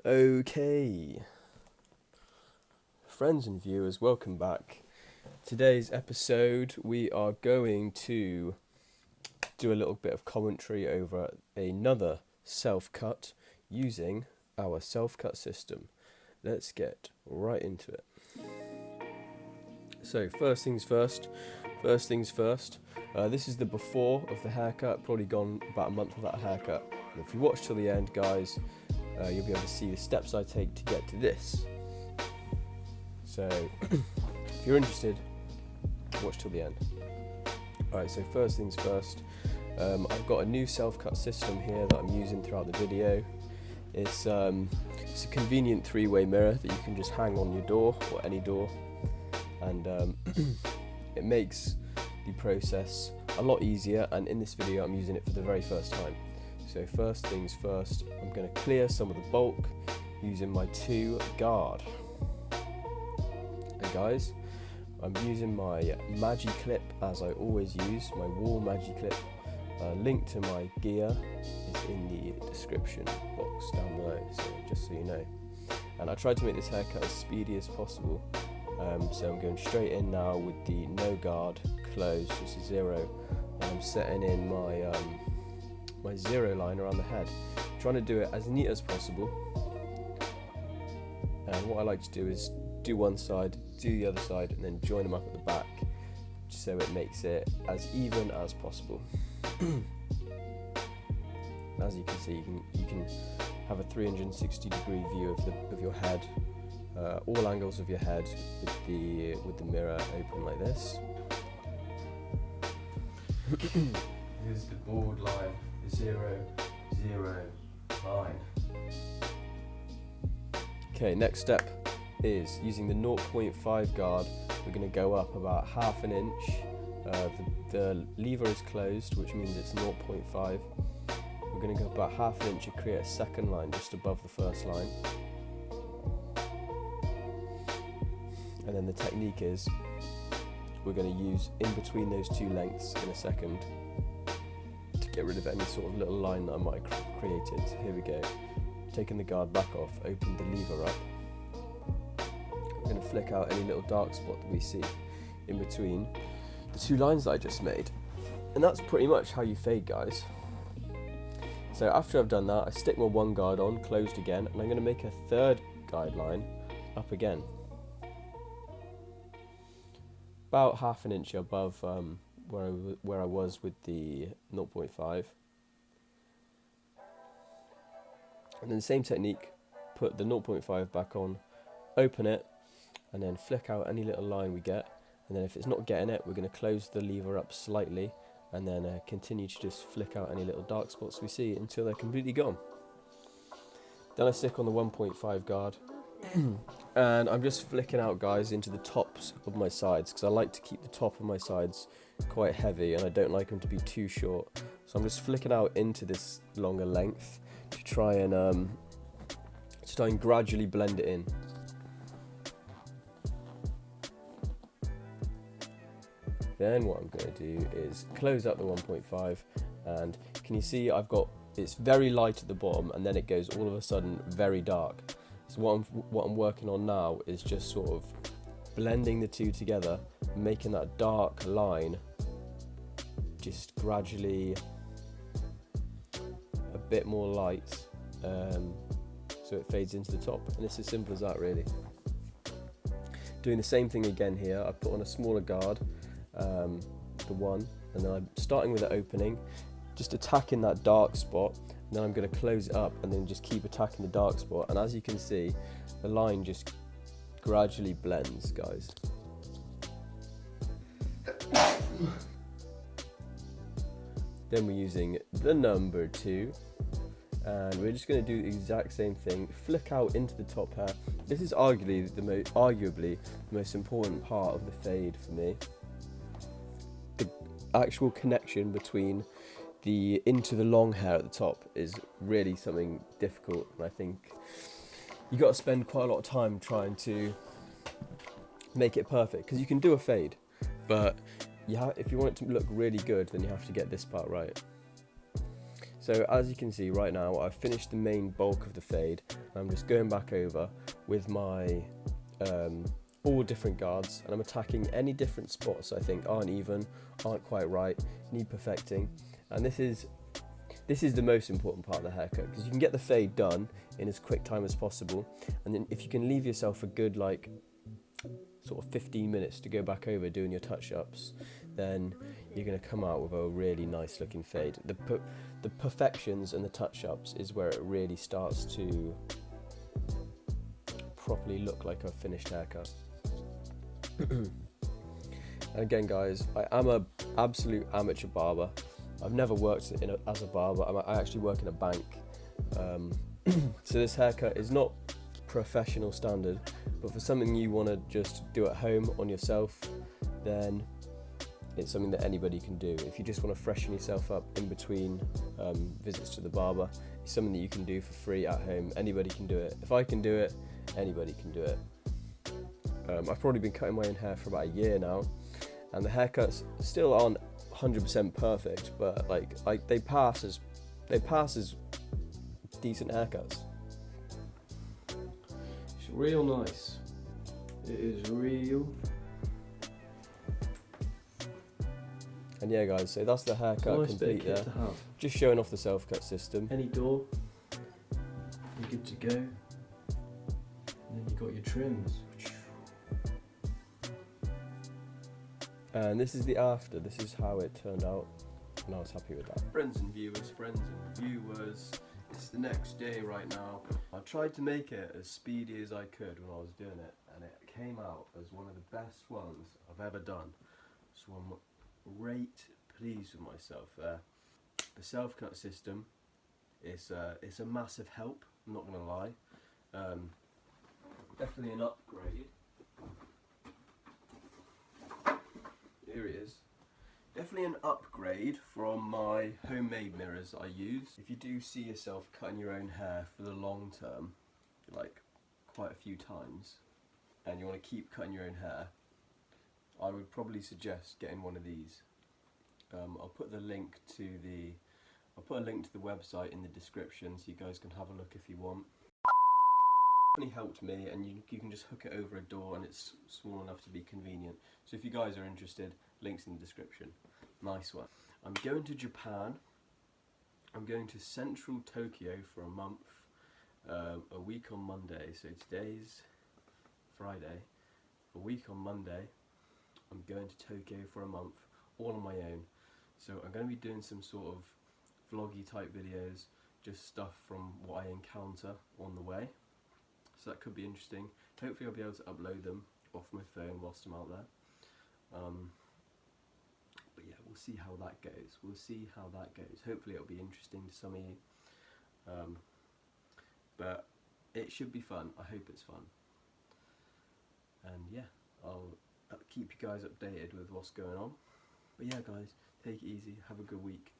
Okay, friends and viewers, welcome back. Today's episode we are going to do a little bit of commentary over another self-cut using our self-cut system. Let's get right into it. So first things first, this is the before of the haircut. Probably gone about a month without a haircut. And if you watch till the end, guys, you'll be able to see the steps I take to get to this. So if you're interested, watch till the end. Alright, so first things first, I've got a new self-cut system here that I'm using throughout the video. It's a convenient three-way mirror that you can just hang on your door or any door, and it makes the process a lot easier, and in this video I'm using it for the very first time. So first things first, I'm going to clear some of the bulk using my 2 guard. And guys, I'm using my Magi clip as I always use, my Wahl Magi clip. Link to my gear is in the description box down below, so just so you know. And I tried to make this haircut as speedy as possible, so I'm going straight in now with the no guard closed, just a 0, and I'm setting in my my 0 line around the head, trying to do it as neat as possible. And what I like to do is do one side, do the other side, and then join them up at the back, so it makes it as even as possible. As you can see, you can have a 360-degree view of your head, all angles of your head, with the mirror open like this. Here's the board line, the 0, 0 line. Okay, next step is using the 0.5 guard. We're going to go up about ½ an inch. The lever is closed, which means it's 0.5. We're going to go about ½ an inch and create a second line just above the first line. And then the technique is we're going to use in between those 2 lengths in a second to get rid of any sort of little line that I might have created. So here we go. Taking the guard back off, open the lever up. We're going to flick out any little dark spot that we see in between the 2 lines that I just made. And that's pretty much how you fade, guys. So after I've done that, I stick my 1 guard on, closed again, and I'm going to make a 3rd guideline up again. About ½ an inch above where I was with the 0.5. And then the same technique, put the 0.5 back on, open it, and then flick out any little line we get. And then if it's not getting it, we're going to close the lever up slightly, and then continue to just flick out any little dark spots we see until they're completely gone. Then I stick on the 1.5 guard, and I'm just flicking out, guys, into the tops of my sides, because I like to keep the top of my sides quite heavy, and I don't like them to be too short. So I'm just flicking out into this longer length to try and gradually blend it in. Then what I'm going to do is close up the 1.5, and can you see it's very light at the bottom, and then it goes all of a sudden very dark. So what I'm working on now is just sort of blending the 2 together, making that dark line just gradually a bit more light, so it fades into the top. And it's as simple as that, really. Doing the same thing again here. I put on a smaller guard, the 1, and then I'm starting with the opening, just attacking that dark spot, and then I'm going to close it up and then just keep attacking the dark spot. And as you can see, the line just gradually blends, guys. Then we're using the number 2, and we're just going to do the exact same thing, flick out into the top hair. This is arguably the most important part of the fade for me. The actual connection between into the long hair at the top is really something difficult, and I think you got to spend quite a lot of time trying to make it perfect, because you can do a fade, but if you want it to look really good, then you have to get this part right. So So as you can see right now, I've finished the main bulk of the fade. I'm just going back over with my all different guards, and I'm attacking any different spots I think aren't even, aren't quite right, need perfecting. And this is the most important part of the haircut, because you can get the fade done in as quick time as possible, and then if you can leave yourself a good like sort of 15 minutes to go back over doing your touch-ups, then you're going to come out with a really nice looking fade. The perfections and the touch-ups is where it really starts to properly look like a finished haircut. And again guys, I am an absolute amateur barber. I've never worked as a barber. I actually work in a bank. So this haircut is not professional standard, but for something you want to just do at home on yourself, then it's something that anybody can do. If you just want to freshen yourself up in between visits to the barber, it's something that you can do for free at home. Anybody can do it. If I can do it, anybody can do it. I've probably been cutting my own hair for about a year now, and the haircuts still aren't 100% perfect, but like they pass as decent haircuts. It's real nice. It is real. And yeah guys, so that's the haircut complete there. Just showing off the self-cut system. Any door, you're good to go. And then you got your trims. And this is the after. This is how it turned out, and I was happy with that. Friends and viewers, it's the next day right now. I tried to make it as speedy as I could when I was doing it, and it came out as one of the best ones I've ever done. So I'm great pleased with myself there. The self-cut system is a massive help, I'm not gonna lie. Definitely an upgrade. Here it is. Definitely an upgrade from my homemade mirrors I use. If you do see yourself cutting your own hair for the long term, like quite a few times, and you want to keep cutting your own hair, I would probably suggest getting one of these. I'll put a link to the website in the description, so you guys can have a look if you want. It definitely helped me, and you can just hook it over a door, and it's small enough to be convenient. So if you guys are interested, links in the description. Nice one. I'm going to Japan. I'm going to central Tokyo for a month, a week on Monday. So today's Friday. A week on Monday, I'm going to Tokyo for a month, all on my own. So I'm going to be doing some sort of vloggy type videos, just stuff from what I encounter on the way. So that could be interesting. Hopefully I'll be able to upload them off my phone whilst I'm out there. But yeah, we'll see how that goes. Hopefully it'll be interesting to some of you. But it should be fun. I hope it's fun. And yeah, I'll keep you guys updated with what's going on. But yeah guys, take it easy, have a good week.